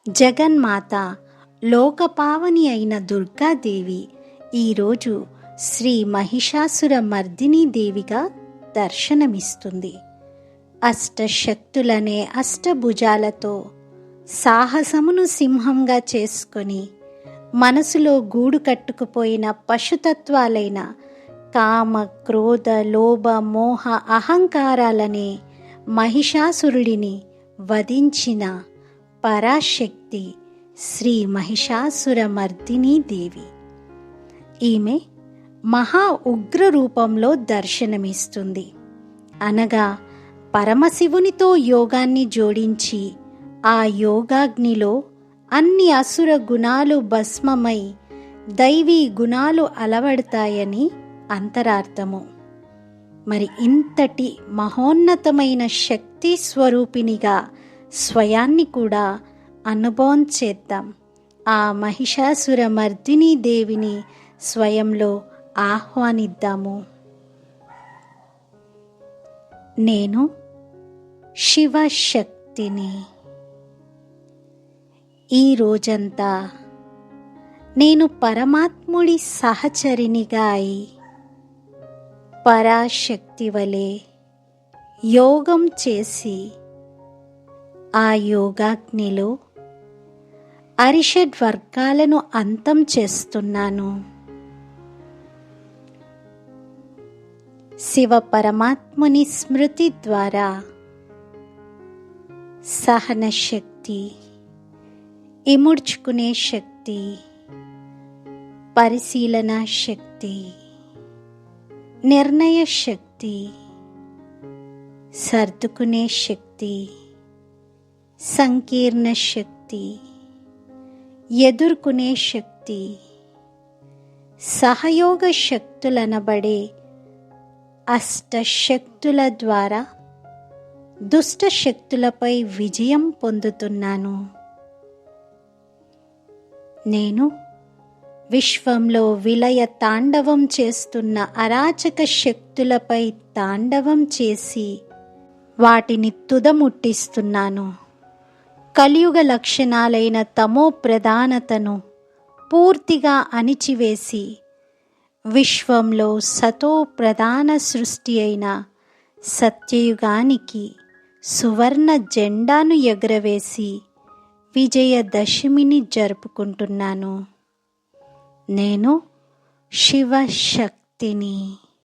జగన్మాత లోకపావని అయిన దుర్గాదేవి ఈరోజు శ్రీ మహిషాసుర మర్దినీ దేవిగా దర్శనమిస్తుంది. అష్టశక్తులనే అష్టభుజాలతో సాహసమును సింహంగా చేసుకొని మనసులో గూడు కట్టుకుపోయిన పశుతత్వాలైన కామ, క్రోధ, లోభ, మోహ, అహంకారాలనే మహిషాసురుడిని వధించిన పరాశక్తి శ్రీ మహిషాసుర మర్దినీ దేవి. ఈమె మహా ఉగ్ర రూపంలో దర్శనమిస్తుంది. అనగా పరమశివునితో యోగాన్ని జోడించి ఆ యోగాగ్నిలో అన్ని అసుర గుణాలు భస్మమై దైవీ గుణాలు అలవడతాయని అంతరార్థము. మరి ఇంతటి మహోన్నతమైన శక్తి స్వరూపినిగా స్వయాన్ని కూడా అనుభవం చేద్దాం. ఆ మహిషాసుర మర్దినీ దేవిని స్వయంలో ఆహ్వానిద్దాము. నేను శివశక్తిని. ఈ రోజంతా నేను పరమాత్ముడి సహచరినిగా అయి పరాశక్తి వలె యోగం చేసి ఆ యోగాగ్నిలో అరిషడ్వర్గాలను అంతం చేస్తున్నాను. శివ పరమాత్ముని స్మృతి ద్వారా సహన శక్తి, ఇముడ్చుకునే శక్తి, పరిశీలన శక్తి, నిర్ణయ శక్తి, సర్దుకునే శక్తి, సంకీర్ణ శక్తి, ఎదుర్కొనే శక్తి, సహయోగ శక్తులనబడే అష్టశక్తుల ద్వారా దుష్ట శక్తులపై విజయం పొందుతున్నాను. నేను విశ్వంలో విలయ తాండవం చేస్తున్న అరాచక శక్తులపై తాండవం చేసి వాటిని తుదముట్టిస్తున్నాను. కలియుగ లక్షణాలైన తమో ప్రధానతను పూర్తిగా అణిచివేసి విశ్వంలో సతో ప్రధాన సృష్టి అయిన సత్యయుగానికి సువర్ణ జెండాను ఎగురవేసి విజయదశమిని జరుపుకుంటున్నాను. నేను శివశక్తిని.